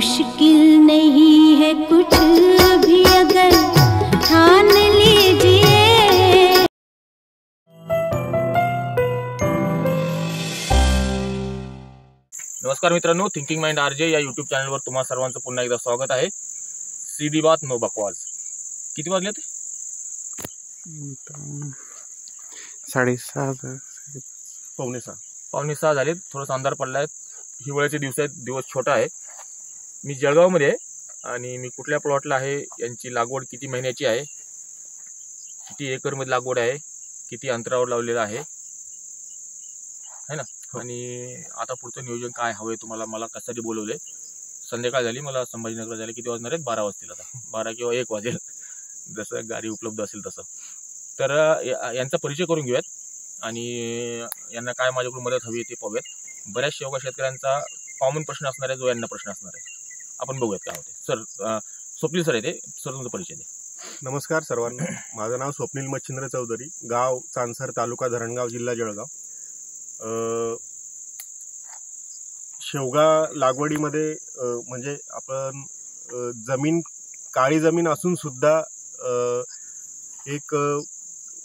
मुश्किल नहीं है कुछ भी अगर ठान लीजिए। नमस्कार मित्रांनो, थिंकिंग माइंड आरजे या यूट्यूब चॅनलवर तुम्हा सर्वांचं पुन्हा एकदा स्वागत आहे। सीधी बात नो बकवास। किती वाजले ते? 6:30 पावणे 6 झाले। थोडासा अंधार पडलाय, हिवाळ्याचे दिवस आहेत, दिवस छोटा आहे। मी जळगावमध्ये आहे आणि मी कुठल्या प्लॉटला आहे, यांची लागवड किती महिन्याची आहे, किती एकर मध्ये लागवड आहे, किती अंतरावर लावलेलं आहे है ना, आणि आता पुढचं नियोजन काय हवंय तुम्हाला, मला कशासाठी बोलवले। संध्याकाळ झाली, मला संभाजीनगर झाले, किती वाजणार आहेत? 12 वाजतील। आता 12 किंवा 1 वाजेल, जसं गाडी उपलब्ध असेल तसं। तर यांचा परिचय करून घेऊयात आणि यांना काय माझ्याकडून मदत हवी ते पाहूयात। बऱ्याच शेवगा शेतकऱ्यांचा कॉमन प्रश्न असणार आहे, जो यांना प्रश्न असणार आहे, आपण बघूयात काय होते। सर, स्वप्नील सर आहे, सर तुमचा परिचय द्या। नमस्कार सर्वांना, माझं नाव स्वप्नील मच्छिंद्र चौधरी, गाव चांदसर, तालुका धरणगाव, जिल्हा जळगाव। शेवगा लागवडीमध्ये म्हणजे आपण जमीन काळी जमीन असून सुद्धा एक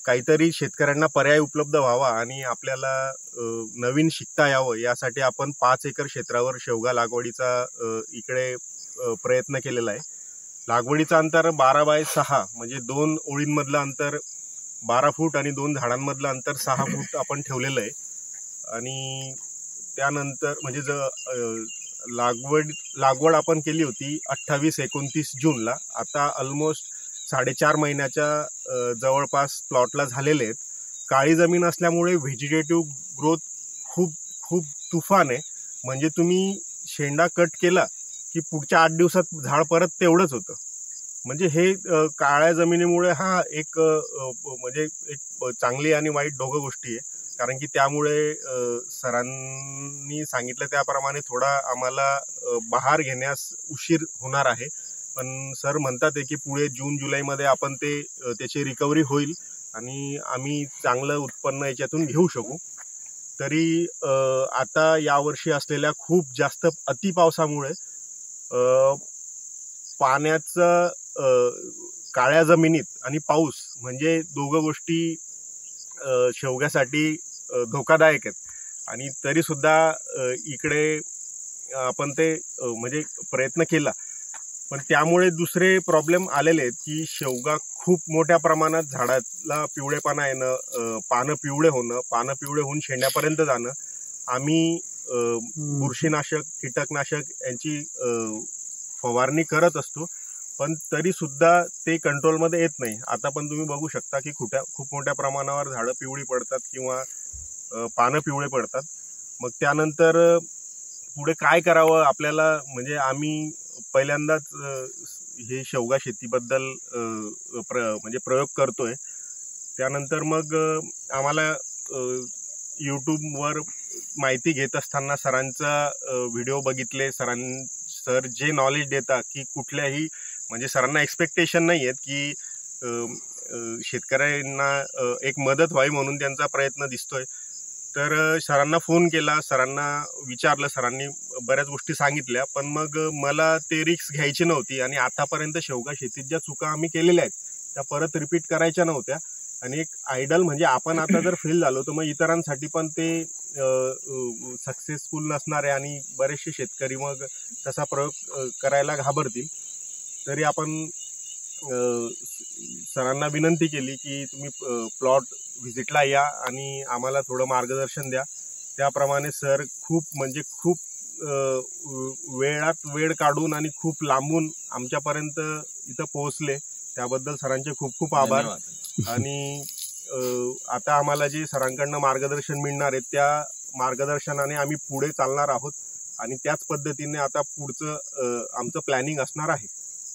काहीतरी शेतकऱ्यांना पर्याय उपलब्ध व्हावा आणि आपल्याला नवीन शिकता यावं यासाठी आपण 5 एकर क्षेत्रावर शेवगा लागवडीचा इकडे प्रयत्न केलेला आहे। लागवडीचं अंतर 12x6 म्हणजे 2 ओळींमधलं अंतर 12 फूट आणि 2 झाडांमधलं अंतर 6 फूट आपण ठेवलेलं आहे। आणि त्यानंतर म्हणजे लागवड आपण केली होती 28-29 जूनला। आता ऑलमोस्ट 4.5 महिन्याच्या जवळपास प्लॉटला झालेले आहेत। काळी जमीन असल्यामुळे व्हेजिटेटिव्ह ग्रोथ खूप तुफान आहे। म्हणजे तुम्ही शेंडा कट केला की पुढच्या 8 दिवसात झाड परत तेवढंच होतं। म्हणजे हे काळ्या जमिनीमुळे हा एक म्हणजे एक चांगली आणि वाईट दोघं गोष्टी आहे। कारण की त्यामुळे सरांनी सांगितलं त्याप्रमाणे थोडा आम्हाला बहार घेण्यास उशीर होणार आहे, पण सर म्हणतात की पुढे जून जुलैमध्ये आपण त्याची रिकव्हरी होईल आणि आम्ही चांगलं उत्पन्न याच्यातून घेऊ शकू। तरी आता यावर्षी असलेल्या खूप जास्त अतिपावसामुळे पाण्याचं काळ्या जमिनीत आणि पाऊस म्हणजे दोघं गोष्टी शेवग्यासाठी धोकादायक आहेत। आणि तरी सुद्धा इकडे आपण ते म्हणजे प्रयत्न केला, पण त्यामुळे दुसरे प्रॉब्लेम आलेले आहेत की शेवगा खूप मोठ्या प्रमाणात झाडाला पिवळेपणा येणं, पानं पिवळे होणं, पानं पिवळे होऊन शेंड्यापर्यंत जाणं। आम्ही बुरशीनाशक, कीटकनाशक यांची फवारणी करत असतो, पण तरी सुद्धा ते कंट्रोलमध्ये येत नाही। आता पण तुम्ही बघू शकता की खूप मोठ्या प्रमाणावर झाडं पिवळी पडतात किंवा पानं पिवळे पडतात। मग त्यानंतर पुढे काय करावं आपल्याला, म्हणजे आम्ही पहिल्यांदाच हे शेवगा शेतीबद्दल म्हणजे प्रयोग करतोय। त्यानंतर मग आम्हाला यूट्यूबवर माहिती घेत असताना सरांचा व्हिडिओ बघितले। सर जे नॉलेज देतात की कुठल्याही म्हणजे सरांना एक्सपेक्टेशन नाही आहेत की शेतकऱ्यांना एक मदत व्हावी म्हणून त्यांचा प्रयत्न दिसतोय। तर सरांना फोन केला, सरांना विचारलं, सरांनी बऱ्याच गोष्टी सांगितल्या, पण मग मला ते रिस्क घ्यायची नव्हती आणि आतापर्यंत शेवगा शेतीत ज्या चुका आम्ही केलेल्या आहेत त्या परत रिपीट करायच्या नव्हत्या। आणि एक आयडल म्हणजे आपण आता जर फेल झालो तर मग इतरांसाठी पण ते सक्सेसफुल नसणार आहे आणि बरेचसे शेतकरी मग तसा प्रयोग करायला घाबरतील। तरी आपण सरांना विनंती केली की तुम्ही प्लॉट व्हिजिटला या आणि आम्हाला थोडं मार्गदर्शन द्या। त्याप्रमाणे सर खूप वेळात वेळ काढून आणि खूप लांबून आमच्यापर्यंत इथं पोहोचले, त्याबद्दल सरांचे खूप आभार। आणि आता आम्हाला जे सरांकडनं मार्गदर्शन मिळणार आहे त्या मार्गदर्शनाने आम्ही पुढे चालणार आहोत आणि त्याच पद्धतीने आता पुढचं आमचं प्लॅनिंग असणार आहे।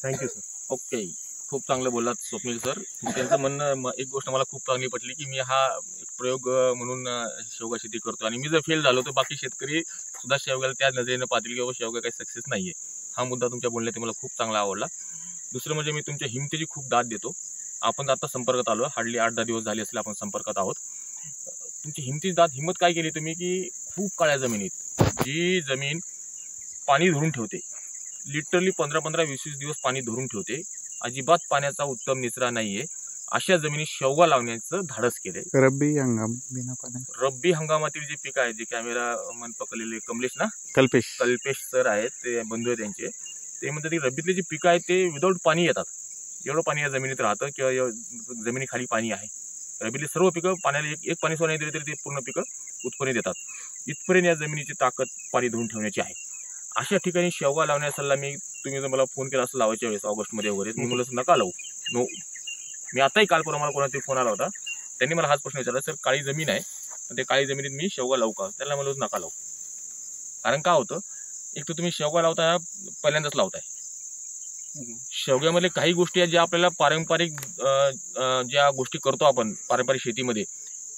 Thank you sir. ओके, खूप चांगलं बोललात स्वप्नील सर। त्यांचं म्हणणं एक गोष्ट मला खूप चांगली पटली की मी हा एक प्रयोग म्हणून शेवगा शेती करतो आणि मी जर फेल झालो तर बाकी शेतकरी सुद्धा शेवग्याला त्या नजरेनं पाहतील की बाबा शेवगा काही सक्सेस नाहीये। हा मुद्दा तुमच्या बोलण्यात मला खूप चांगला आवडला। दुसरं म्हणजे मी तुमच्या हिमतीची खूप दाद देतो। आपण आता संपर्कात आलो, हार्डली 8-10 दिवस झाले असले आपण संपर्कात आहोत। तुमची हिम्मत काय केली तुम्ही की खूप काळ्या जमिनीत जी जमीन पाणी धरून ठेवते लिटरली 15-20 दिवस पाणी धरून ठेवते, अजिबात पाण्याचा उत्तम निचरा नाहीये, अशा जमिनीत शेवगा लावण्याचं धाडस केले. रब्बी हंगाम बिना पाण्यात. रब्बी हंगामातील जे पीक आहे, जे कॅमेरा मन पकडलेले कल्पेश सर आहेत, ते बंधू आहेत त्यांचे, ते म्हणतात की रब्बीतले जे पिकं आहेत ते विदाऊट पाणी येतात. एवढं पाणी या जमिनीत राहतं किंवा जमिनीखाली पाणी आहे. रब्बीतले सर्व पिकं पाण्याला एक पाणी सोडा दिले तरी ते पूर्ण पिकं उत्पन्न देतात. इथपर्यंत या जमिनीची ताकद पाणी धरून ठेवण्याची आहे. अशा ठिकाणी शेवगा लावण्याचा सल्ला तुम्ही जर मला फोन केला असं लावायच्या वेळेस ऑगस्टमध्ये वगैरे, मी म्हणलं नका लावू. नो, मी आताही काल परवा मला कोणाचा फोन आला होता, त्यांनी मला हाच प्रश्न विचारला, सर काळी जमीन आहे, ते काळी जमिनीत मी शेवगा लावू का? त्याला म्हणलं नका लावू. कारण काय होतं, एक तर तुम्ही शेवगा लावता पहिल्यांदाच लावताय. शेवग्यामध्ये काही गोष्टी आहेत ज्या आपल्याला पारंपरिक ज्या गोष्टी करतो आपण पारंपरिक शेतीमध्ये,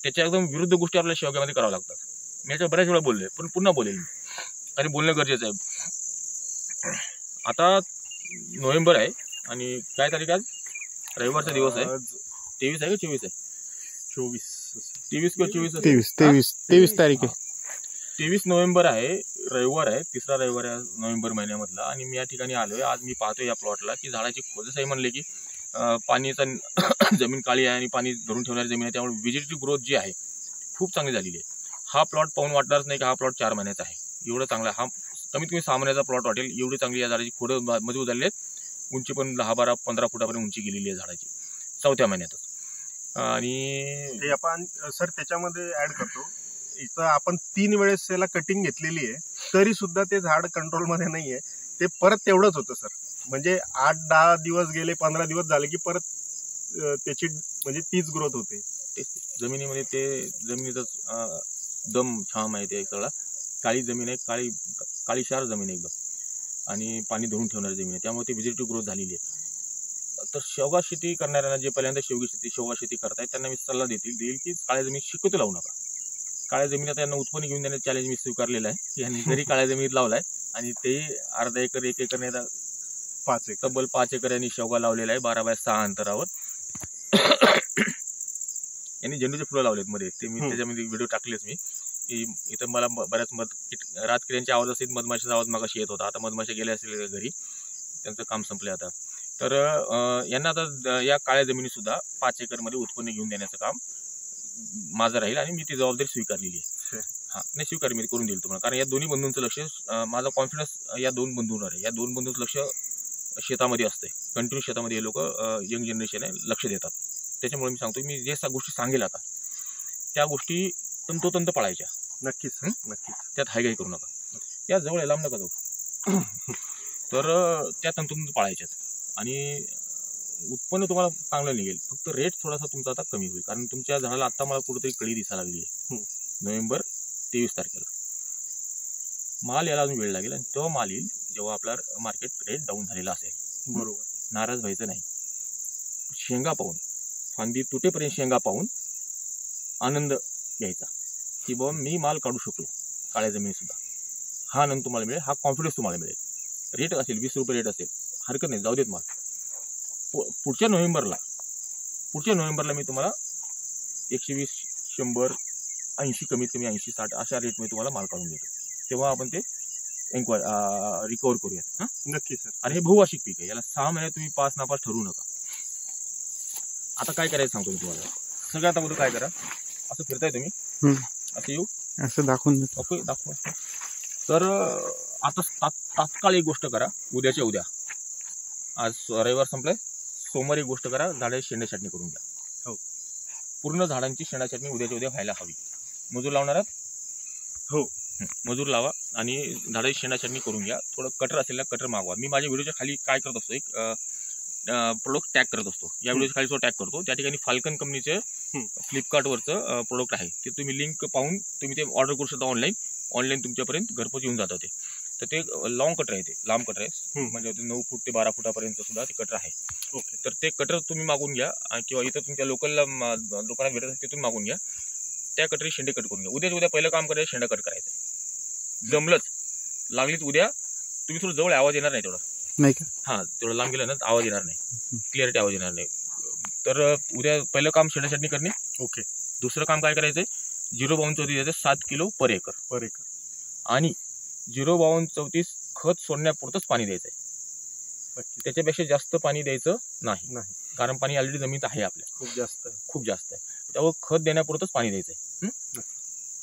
त्याच्या एकदम विरुद्ध गोष्टी आपल्याला शेवग्यामध्ये कराव्या लागतात. मी याच्या बऱ्याच वेळा बोलले, पण पुन्हा बोलेल मी, आणि बोलणं गरजेचं आहे. आता नोव्हेंबर आहे आणि काय तारीख आज? रविवारचा दिवस आहे. 23 आहे का 24 आहे? 23 किंवा 24? 23 तारीख आहे. 23 नोव्हेंबर आहे, रविवार आहे, तिसरा रविवार आहे नोव्हेंबर महिन्यामधला. आणि मी या ठिकाणी आलोय. आज मी पाहतोय या प्लॉटला की झाडाची जसंही म्हणले की पाणीचा जमीन काळी आहे आणि पाणी धरून ठेवणारी जमीन आहे, त्यामुळे व्हेजिटेटिव्ह ग्रोथ जी आहे खूप चांगली झालेली आहे. हा प्लॉट पाहून वाटणारच नाही की हा प्लॉट 4 महिन्याचा आहे. एवढं चांगला, हा कमीत कमी 6 महिन्याचा प्लॉट वाटेल, एवढी चांगली या झाडाची खोडं मजबूत झालेली आहेत. उंची पण 10-12-15 फुटापर्यंत उंची गेलेली आहे झाडाची 4थ्या महिन्यातच. आणि ते आपण सर त्याच्यामध्ये ऍड करतो, इथं आपण 3 वेळेस त्याला कटिंग घेतलेली आहे, तरी सुद्धा ते झाड कंट्रोलमध्ये नाहीये. ते परत तेवढंच होतं सर. म्हणजे 8-10 दिवस गेले, 15 दिवस झाले की परत त्याची म्हणजे तीच ग्रोथ होते. जमिनीमध्ये ते जमिनीतच दम छाम आहे. ते सगळा काळी जमीन आहे, काळीशार जमीन आहे एकदम, आणि पाणी धरून ठेवणारी जमीन आहे, त्यामुळे ती व्हेजिटेटिव्ह ग्रोथ झालेली आहे. तर शेवगा शेती करणाऱ्यांना, जे पहिल्यांदा शेवगा शेती करतायत, त्यांना मी सल्ला देईल की काळ्या जमिनीत शक्यतो लावू नका. काळ्या जमिनीत यांना उत्पन्न घेऊन देण्याचं चॅलेंज मी स्वीकारलेलं आहे. यांनी जरी काळ्या जमिनीत लावलाय आणि ते अर्धा एकर 1 एकर नाही 5 एकर, तब्बल 5 एकर यांनी शेवगा लावलेला आहे 12x6 अंतरावर. यांनी झेंडूचे फुलं लावलेत मध्ये, ते मी त्याच्यामध्ये व्हिडिओ टाकलेच मी की इथं मला बऱ्याच रातकिड्यांचे आवाज असतील, मधमाशाचा आवाज मगाशी येत होता. आता मधमाशा गेले असतील घरी, त्यांचं काम संपले आता. तर यांना आता या काळ्या जमिनीत सुद्धा 5 एकरमध्ये उत्पन्न घेऊन देण्याचं काम माझं राहील आणि मी ती जबाबदारी स्वीकारलेली आहे. हा नाही स्वीकार मी करून देईल तुम्हाला, कारण या दोन्ही बंधूंचं लक्ष, माझा कॉन्फिडन्स या 2 बंधूंवर आहे. या 2 बंधूंचं लक्ष शेतामध्ये असते, कंटिन्यू शेतामध्ये हे लोक यंग जनरेशन आहे लक्ष देतात. त्याच्यामुळे मी सांगतो, मी जे गोष्टी सांगेल आता त्या गोष्टी तंतोतंत पाळायच्या. नक्कीच नक्कीच, त्यात हायगाई करू नका. या जवळ आहे, लांब नका जाऊ. तर त्या तंतोतंत पाळायच्यात आणि उत्पन्न तुम्हाला चांगलं निघेल. फक्त रेट थोडासा तुमचा आता कमी होईल, कारण तुमच्या झाडाला आता मला कुठेतरी कळी दिसायला लागली आहे. नोव्हेंबर 23 तारखेला माल यायला अजून वेळ लागेल, आणि तो माल येईल जेव्हा आपला मार्केट रेट डाऊन झालेला असेल. बरोबर, नाराज व्हायचं नाही. शेंगा पाहून, फांदी तुटेपर्यंत शेंगा पाहून आनंद घ्यायचा की बाबा मी माल काढू शकलो काळ्या जमिनीत सुद्धा. हा आनंद तुम्हाला मिळेल, हा कॉन्फिडन्स तुम्हाला मिळेल. रेट असेल 20 रुपये रेट असेल, हरकत नाही, जाऊ देत माल. पुढच्या नोव्हेंबरला मी तुम्हाला 120, 100, 80, कमीत कमी 80, 60 अशा रेटमध्ये तुम्हाला माल काढून देतो. तेव्हा आपण ते रिकवर करूयात. हा नक्की सर. आणि हे बहुवार्षिक पीक आहे, याला 6 महिने तुम्ही पास नापास ठरवू नका. आता काय करायचं सांगतो मी तुम्हाला. सगळ्यात अगोदर काय करा, असं फिरताय तुम्ही, असं येऊ, असं दाखवून देतो. ओके, दाखवा. तर आता तात्काळ एक गोष्ट करा, उद्याच्या उद्या, आज रविवार संपलाय, सोमवारी एक गोष्ट करा, झाडाची शेंडा छाटणी करून घ्या. हो, पूर्ण झाडांची शेंडा छाटणी उद्याच्या उद्या व्हायला हवी. मजूर लावणार आहात? हो, मजूर लावा आणि झाडाची शेंडा छाटणी करून घ्या. थोडं कटर असेल ना, कटर मागवा. मी माझ्या व्हिडिओच्या खाली काय करत असतो, एक प्रोडक्ट टॅग करत असतो. या व्हिडिओच्या खाली जो टॅग करतो, त्या ठिकाणी फाल्कन कंपनीचे फ्लिपकार्टवरचं प्रोडक्ट आहे. ते तुम्ही लिंक पाहून तुम्ही ते ऑर्डर करू शकता. ऑनलाईन तुमच्यापर्यंत घरपोच येऊन जातं ते. तर ते लॉंग कटर आहे, ते लांब कटर आहे, म्हणजे 9 फूट ते 12 फुटापर्यंत सुद्धा ते कटर आहे. ओके, तर ते कटर तुम्ही मागून घ्या किंवा इथं तुमच्या लोकलला दुकानात भेटत असेल तिथून मागून घ्या. त्या कटरी शेंडे कट करून घ्या. उद्याच्या उद्या पहिलं काम करायचं, शेंडा कट करायचं. जमलंच, लागलीच उद्या तुम्ही थोडं जवळ, आवाज येणार नाही तेवढा, नाही का? हां, तेवढं लांब गेलं ना आवाज येणार नाही, क्लिअरिटी आवाज येणार नाही. तर उद्या पहिलं काम शेंडा छाटणी करणे. ओके, दुसरं काम काय करायचंय, 05234 7 किलो पर एकर. आणि 05234 खत सोडण्यापुरतंच पाणी द्यायचं आहे. नक्की. त्याच्यापेक्षा जास्त पाणी द्यायचं नाही, नाही. कारण पाणी ऑलरेडी जमिनीत आहे आपल्या, खूप जास्त आहे. खूप जास्त आहे. त्यामुळे खत देण्यापुरतंच पाणी द्यायचं आहे.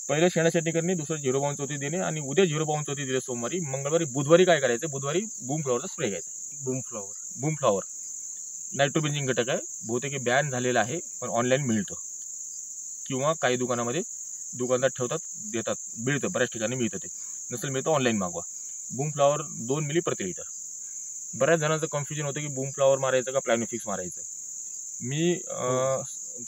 पहिलं शेणाछाटणी करणे, दुसरं 05234 देणे आणि उद्या 05234 दिले सोमवारी. मंगळवारी बुधवारी काय करायचं, बुधवारी बूम फ्लॉवरचा स्प्रे घ्यायचा. बूम फ्लॉवर नायट्रोबेन्झिन घटक आहे, बहुतेक बॅन झालेला आहे, पण ऑनलाईन मिळतं किंवा काही दुकानामध्ये दुकानदार ठेवतात, देतात, मिळतं, बऱ्याच ठिकाणी मिळतं. ते नसेल मिळतं ऑनलाईन मागवा. बूम फ्लॉवर 2 मिली प्रति लिटर. बऱ्याच जणांचं कन्फ्युजन होतं की बूम फ्लॉवर मारायचं का प्लॅनोफिक्स मारायचं. मी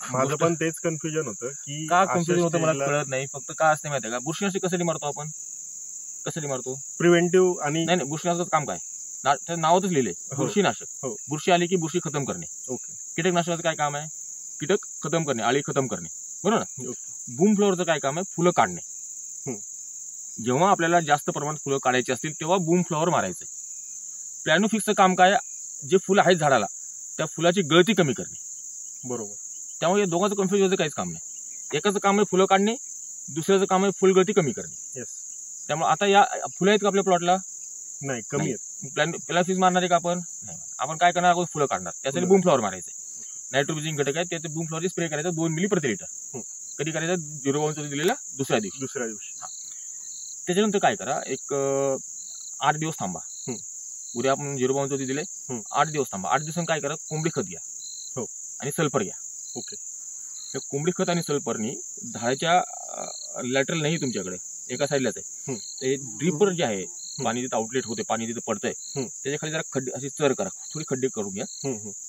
माझं पण तेच कन्फ्युजन होतं की का कन्फ्युजन होतं मला कळत नाही. फक्त काय असते माहिती आहे का, बुरशीनाशक कशासाठी मारतो आपण, कशासाठी मारतो, प्रिव्हेंटिव्ह. आणि नाही, बुरशीनाशकाचं काम काय, नावातच लिहिले बुरशीनाशक. हो. बुरशी आली की बुरशी खतम करणे. ओके. कीटकनाशकाचं काय काम आहे, कीटक खतम करणे, आळी खतम करणे, बरोबर ना. ओके. बूम फ्लॉवरचं काय काम आहे, फुलं काढणे. जेव्हा आपल्याला जास्त प्रमाणात फुलं काढायची असतील तेव्हा बूम फ्लॉवर मारायचं. प्लॅनोफिक्सचं काम काय, जे फुलं आहेत झाडाला त्या फुलाची गळती कमी करणे. बरोबर. त्यामुळे या दोघांचं कन्फ्युज व्हायचं काहीच काम नाही. एकाचं काम आहे फुलं काढणे, दुसऱ्याचं काम आहे फुलगळती कमी करणे. त्यामुळे आता या फुलं आहेत का आपल्या प्लॉटला, नाही, कमी आहेत. प्लॅनोफिक्स मारणार आहे का आपण, नाही. आपण काय करणार, आपण फुलं काढणार, त्यासाठी बूम फ्लॉवर मारायचं. नायट्रोबेन्झिन घटक आहे, त्याचे बूम फ्लॉवरची स्प्रे करायचा 2 मिली प्रति लिटर. कधी करायचं, 05234 दिलेला दुसऱ्या दिवशी. त्याच्यानंतर काय करा, एक 8 दिवस थांबा. उद्या आपण 05234 दिले, 8 दिवस थांबा. 8 दिवसांनी काय करा, कोंबडी खत घ्या आणि सल्फर घ्या. ओके. त्या कोंबडी खत आणि सल्फरनी झाडाच्या लॅटरल नाही तुमच्याकडे, एका साईडलाच आहे, ते ड्रिपर जे आहे, पाणी तिथं आउटलेट होते, पाणी तिथं पडतंय, त्याच्या खाली जरा खड्डे अशी चर करा, थोडी खड्डे करून घ्या.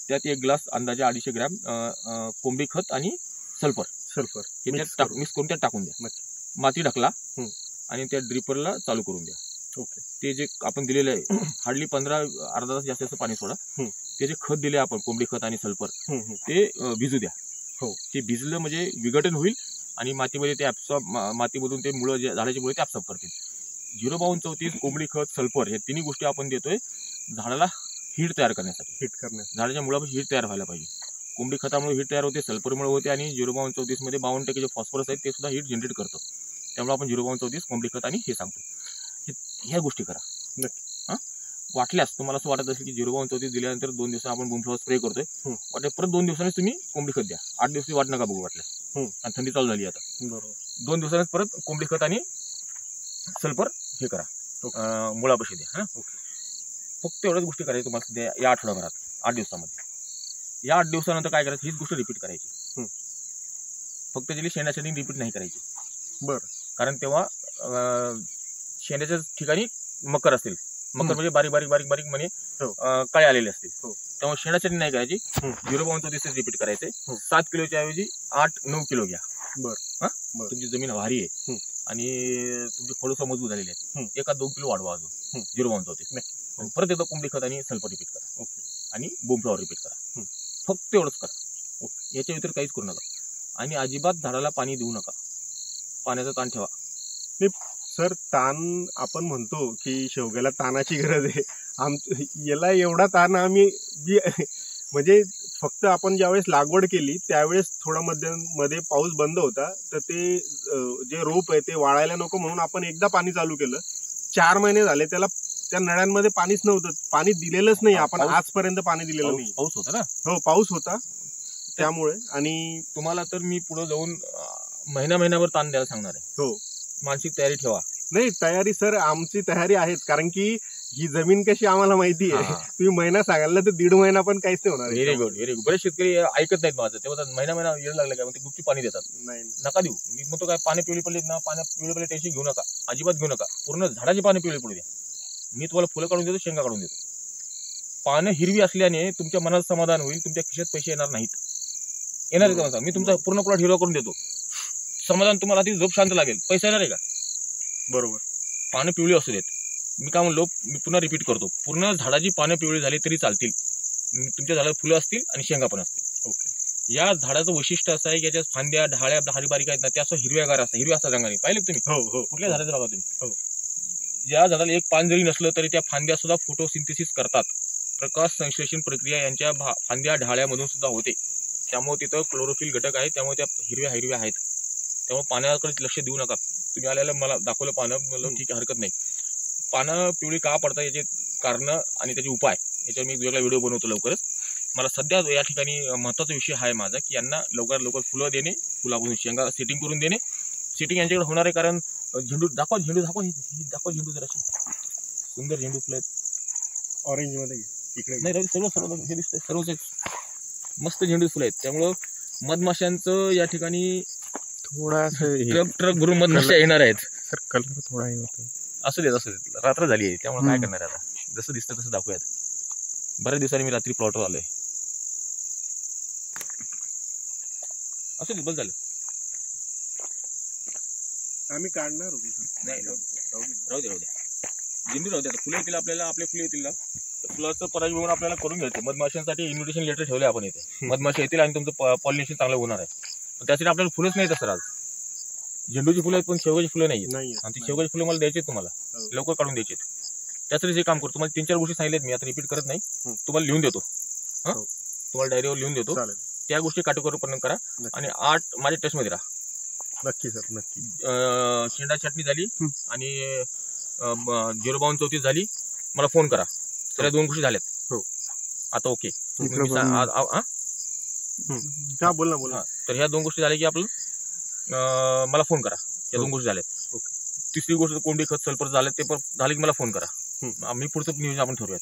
त्यात 1 ग्लास अंदाजे 250 ग्रॅम कोंबडी खत आणि सल्फर मिक्स करून त्यात टाकून द्या. माती ढकला आणि त्या ड्रिपरला चालू करून द्या. ओके. ते जे आपण दिलेलं आहे, हार्डली 15 अर्धा तास जास्त पाणी सोडा. ते जे खत दिले आपण, कोंबडी खत आणि सल्फर, ते भिजू द्या. ते भिजलं म्हणजे विघटन होईल आणि मातीमध्ये ते मातीमधून ते मुळं, झाडाची मुळे ते ऍब्सॉर्ब करतील. 05234 कोंबडी खत, सल्फर, हे तिन्ही गोष्टी आपण देतोय झाडाला हीट तयार करण्यासाठी. झाडाच्या मुळापासून हीट तयार व्हायला पाहिजे. कोंबडी खतामुळे हीट तयार होते, सल्फरमुळे होते आणि 05234 मध्ये 52% जे फॉस्फरस आहे ते सुद्धा हीट जनरेट करतं. त्यामुळे आपण 05234 कोंबडी खत आणि हे सांगतो. ह्या गोष्टी करा. वाटल्यास तुम्हाला असं वाटत असेल की 05234 दिल्यानंतर 2 दिवसांनी आपण बूम फ्लॉवर स्प्रे करतोय, वाटलं परत 2 दिवसांनी तुम्ही कोंबडी खत द्या. 8 दिवस वाट नका बघू वाटल्यास, आणि थंडी चालू झाली आता. 2 दिवसांनी परत कोंबडी खत आणि सल्फर हे करा, मुळापाशी द्या. फक्त एवढ्याच गोष्टी करायची तुम्हाला सध्या या आठवड्याभरात, 8 दिवसामध्ये. या 8 दिवसानंतर काय करायचं, हीच गोष्ट रिपीट करायची. फक्त जी शेणासाठी रिपीट नाही करायची. बरं. कारण तेव्हा शेणाच्या ठिकाणी मकर असतील, मकर म्हणजे बारीक बारीक बारीक बारीक म्हणे काळे आलेले असतील, त्यामुळे शेणासाठी नाही करायची. 05234 रिपीट करायचे. 7 किलोच्या ऐवजी 8-9 किलो घ्या. तुमची जमीन भारी आहे आणि तुमची फळं मजबूत झालेली आहेत, 1-2 किलो वाढवा अजून 05234. परत एकदा कोंबडी खत आणि सल्फर रिपीट करा. आणि बूम फ्लॉवर रिपीट करा. फक्त एवढंच करा, याच्या व्यतिरिक्त काहीच करू नका. आणि अजिबात झाडाला पाणी देऊ नका, पाण्याचा ताण ठेवा. सर, ताण आपण म्हणतो की शेवग्याला ताणाची गरज आहे, याला एवढा ताण आम्ही म्हणजे फक्त आपण ज्यावेळेस लागवड केली त्यावेळेस थोडा मध्ये पाऊस बंद होता, तर ते जे रोप आहे ते वाळायला नको म्हणून आपण एकदा पाणी चालू केलं. 4 महिने झाले त्याला, त्या नळ्यांमध्ये पाणीच नव्हतं, पाणी दिलेलंच नाही आपण आजपर्यंत, पाणी दिलेलं नाही. पाऊस होता ना. हो, पाऊस होता त्यामुळे. आणि तुम्हाला तर मी पुढे जाऊन महिन्याभर ताण द्यायला सांगणार आहे. हो, मानसिक तयारी ठेवा. नाही, तयारी सर, आमची तयारी आहेच, कारण की ही जमीन कशी आम्हाला माहिती आहे. तुम्ही महिना सांगाल तर 1.5 महिना पण काहीच नाही होणार. Very good, very good. बरेच शेतकरी ऐकत नाहीत माझं, तेव्हा महिना येऊ लागलं काय, ते गुप्ती पाणी देतात. नाही, नका देऊ. मी म्हणतो काय, पाणी पिवळी पडली ना, पाणी पिवळी पडले टेन्शन घेऊ नका, अजिबात घेऊ नका. पूर्ण झाडाची पाणी पिवळी पडू द्या. मी तुम्हाला फुलं काढून देतो, शेंगा काढून देतो. पानं हिरवी असल्याने तुमच्या मनाचं समाधान होईल, तुमच्या खिशात पैसे येणार नाहीत. येणार आहे का? मी तुमचा पूर्ण प्लॉट हिरवा करून देतो, समाधान तुम्हाला, ती झोप शांत लागेल. पैसा येणार आहे का? बरोबर. पानं पिवळी असू देत. मी काय म्हणलो, मी पुन्हा रिपीट करतो, पूर्ण झाडाची पानं पिवळी झाली तरी चालतील, तुमच्या झाडाला फुलं असतील आणि शेंगा पण असतील. ओके. या झाडाचं वैशिष्ट्य असं आहे की याच्या फांद्या, ढाळ्या, भारी बारीक आहेत ना, त्या असं हिरव्यागार असतात, हिरव्या असतात रंगाने. पाहिले तुम्ही? हो. कुठल्या झाडाचं बघा तुम्ही. ज्या झाडाला एक पान जरी नसलं तरी त्या फांद्या सुद्धा फोटोसिंथेसिस करतात. प्रकाश संश्लेषण प्रक्रिया यांच्या फांद्या, ढाळ्यामधून सुद्धा होते. त्यामुळे तिथं क्लोरोफिल घटक आहे, त्यामुळे त्या हिरव्या आहेत. त्यामुळे पाण्याकडे लक्ष देऊ नका. तुम्ही आल्याला मला दाखवलं पानं, मला ठीक आहे, हरकत नाही. पानं पिवळी का पडतात याचे कारण आणि त्याचे उपाय याच्यावर मी वेगळा व्हिडिओ बनवतो लवकरच. मला सध्या या ठिकाणी महत्त्वाचा विषय आहे माझा की यांना लवकरात लवकर फुलं देणे, फुलापासून शेंगा सेटिंग करून देणे. सेटिंग यांच्याकडे होणार आहे कारण झेंडू दाखव झेंडू जराशी सुंदर झेंडू फुलं आहेत. ऑरेंज मध्ये इकडे नाही सर्व हे दिसतंय सर्वच मस्त झेंडू फुलं आहेत. त्यामुळं मधमाशांचं या ठिकाणी थोडा ट्रक भरून मधमाशा येणार आहेत. सर कलर थोडा हे होतो. असू देत रात्र झाली आहे त्यामुळे काय करणार आता. जसं दिसतं तसं दाखवूयात. बऱ्याच दिवसांनी मी रात्री प्लॉटवर आलोय. असू दे बस झालं. आम्ही काढणार नाही राहू दे झेंडू राहू दे. आता फुलं येतील आपल्याला, आपले फुलं येतील ना फुलाचं पराग बघून आपल्याला करून घ्यायचं. मधमाशांसाठी इन्व्हिटेशन लेटर ठेवले आपण इथे. मधमाशा येतील आणि तुमचं पॉलिनेशन चांगलं होणार आहे. पण त्यासाठी आपल्याला फुलंच नाही येत सर. आज झेंडूची फुलं आहेत पण शेवगाची फुलं नाही आणि ती शेवगाची फुलं मला द्यायची तुम्हाला लवकर काढून द्यायची. त्यासाठी जे काम करतो तुम्हाला 3-4 गोष्टी सांगितल्यात मी, आता रिपीट करत नाही. तुम्हाला लिहून देतो, तुम्हाला डायरीवर लिहून देतो. त्या गोष्टी काटेकोरपणे करा आणि 8 माझ्या टेस्टमध्ये राहा. नक्की सर नक्की. शेंडा छाटणी झाली आणि 05234 झाली. मला फोन करा. त्या 2 गोष्टी झाल्यात. हो आता ओके. बोल ना. तर ह्या 2 गोष्टी झाल्या की आपण मला फोन करा. या 2 गोष्टी झाल्यात. तिसरी गोष्ट कोंडी खत सल्फर झाले ते पण झाले की मला फोन करा. आम्ही पुढचं नियोजन आपण ठरवूयात.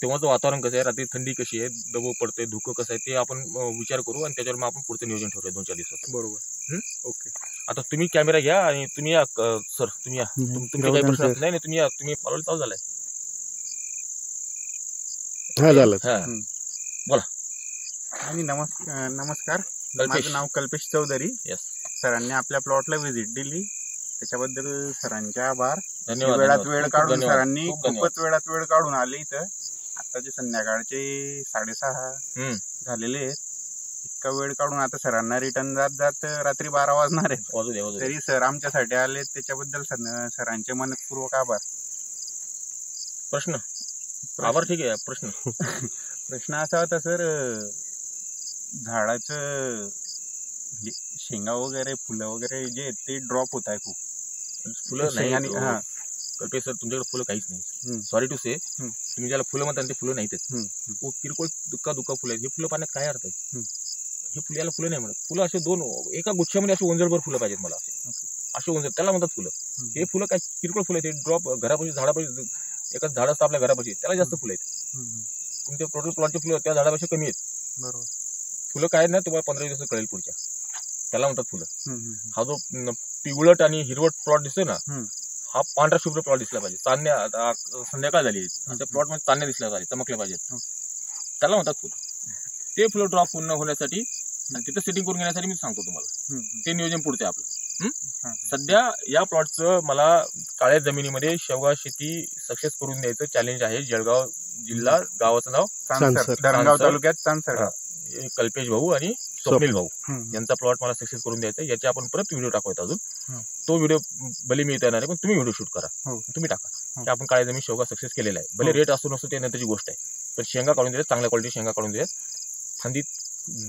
तेव्हाचं वातावरण कसं आहे, रात्री थंडी कशी आहे, दबाव पडतंय, धुकं कसं आहे ते आपण विचार करू आणि त्याच्यावर मग आपण पुढचं नियोजन ठरवूया 2-4 दिवसात. बरोबर ओके. आता तुम्ही कॅमेरा घ्या आणि तुम्ही या सर. तुम्ही या. तुमचे काही प्रश्न नाही तुम्ही या. तुम्ही मला चालू झालाय. बोला. आणि नमस्कार. माझं नाव कल्पेश चौधरी. सरांनी आपल्या प्लॉटला व्हिजिट दिली त्याच्याबद्दल सरांचे आभार. वेळात वेळ काढून सरांनी खूपच वेळात वेळ काढून आले इथं. आताचे संध्याकाळचे 6:30 झालेले आहेत. इतका वेळ काढून आता सरांना रिटर्न जात रात्री 12 वाजणार आहेत. तरी सर आमच्यासाठी आले त्याच्याबद्दल सरांचे मनपूर्वक आभार. प्रश्न आभार ठीक आहे. प्रश्न असा होता सर, झाडाचं म्हणजे शेंगा वगैरे फुलं वगैरे जे आहेत ते ड्रॉप होत आहे खूप. फुलं नाही कल्पेश सर तुमच्याकडे फुलं काहीच नाही. सॉरी टू से. तुम्ही ज्याला फुलं म्हणता ते फुलं नाहीतच. किरकोळ दुःखा फुलं आहेत. हे फुलं पाण्यात काय अर्थ आहे. हे फुलं याला फुलं नाही म्हणत. फुलं असे 2 एका गुच्छामध्ये असे ओंजळभर फुलं पाहिजेत मला. असे ओंजळ त्याला म्हणतात फुलं. हे फुलं काय किरकोळ फुलं आहेत. ड्रॉप घरापाशी झाडापाशी एकाच झाड असतं आपल्या घरापाशी त्याला जास्त फुलं आहेत. तुमच्या टोटल प्लॉटचे फुलं त्या झाडापाशी कमी आहेत. बरोबर. फुलं काय ना तुम्हाला 15 दिवसात कळेल पुढच्या. त्याला म्हणतात फुलं. हा जो पिवळट आणि हिरवट प्लॉट दिसतोय ना हा पांढरा शुभ्र प्लॉट दिसला पाहिजे. संध्याकाळ झाली त्या प्लॉट मध्ये चांदण्या दिसल्या पाहिजे, चमकल्या पाहिजेत. त्याला म्हणतात फुलं. ते फुलं ड्रॉप पूर्ण होण्यासाठी आणि तिथं सेटिंग करून घेण्यासाठी मी सांगतो तुम्हाला. ते नियोजन पुढचं आपलं. सध्या या प्लॉटचं मला काळ्या जमिनीमध्ये शेवगा शेती सक्सेस करून द्यायचं चॅलेंज आहे. जळगाव जिल्हा, गावाचं नाव धरणगाव तालुक्यात चांदसर. कल्पेश भाऊ आणि स्वप्नील भाऊ यांचा प्लॉट मला सक्सेस करून द्यायचा. याचे आपण परत व्हिडिओ टाकूयात. अजून तो व्हिडिओ भले मी येणार आहे पण तुम्ही व्हिडिओ शूट करा. तुम्ही टाका की आपण काळ्या जमीन शेवगा सक्सेस केलेला आहे. भले रेट असतो नसतो ते नंतरची गोष्ट आहे. पण शेंगा काढून दिल्यात, चांगल्या क्वालिटी शेंगा काढून दिल्यात. थंडीत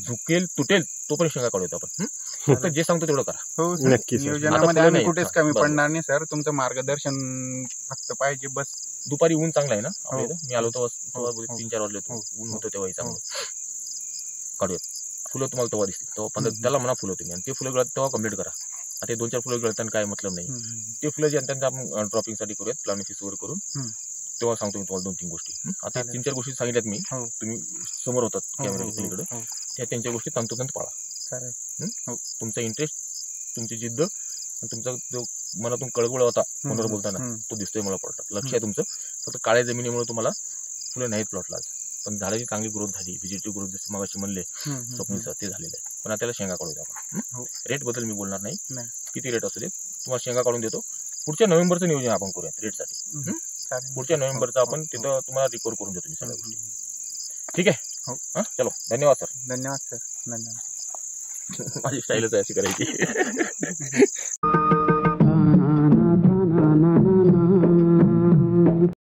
झुकेल तुटेल तो पण शेंगा काढूया आपण. फक्त जे सांगतो तेवढं करा. नक्कीच. नियोजनामध्ये आम्ही कुठेच कमी पडणार नाही सर. तुमचं मार्गदर्शन फक्त पाहिजे बस. दुपारी ऊन चांगला आहे ना आपल्या इथं. मी आलो तेव्हा 3-4 वाजले ऊन होतं तेव्हाही चांगलं. काढूयात फुलं. तुम्हाला तेव्हा दिसतील तेव्हा त्याला म्हणा फुलं तुम्ही. आणि ते फुलं गळत तेव्हा कम्प्लीट करा. आता 2-4 फुलं गळताना काय मतलब नाही. ते फुलं जे त्यांचं आपण ड्रॉपिंग साठी करूयात प्लानिंग फिक्स वगैरे करून. तेव्हा सांगतो मी तुम्हाला 2-3 गोष्टी. आता 3-4 गोष्टी सांगितल्यात मी. तुम्ही समोर होतात कॅमेऱ्याच्या पलीकडे. त्या त्यांच्या गोष्टी तंतोतंत पाळा. तुमचा इंटरेस्ट, तुमची जिद्द आणि तुमचा जो मनातून कळकळ होता फोनवर बोलताना तो दिसतोय मला प्लॉटला. लक्ष आहे तुमचं. फक्त काळ्या जमिनीमुळे तुम्हाला फुलं नाहीत प्लॉटला. पण झाडाची चांगली ग्रोथ झाली. व्हिजिटिव्ह ग्रोथ जसं मगाशी म्हणले स्वप्नील सर ते झालेलं आहे. पण त्याला शेंगा काढून द्या आपण. रेट बद्दल मी बोलणार नाही. किती रेट असू दे तुम्हाला शेंगा काढून देतो. पुढच्या नोव्हेंबरचं नियोजन आपण करूयात रेटसाठी. पुढच्या नोव्हेंबरचं आपण तिथं तुम्हाला रिकवर करून देतो मी सगळ्या गोष्टी. ठीक आहे. चलो धन्यवाद सर. धन्यवाद सर. धन्यवाद. माझी स्टाईलच आहे अशी करायची.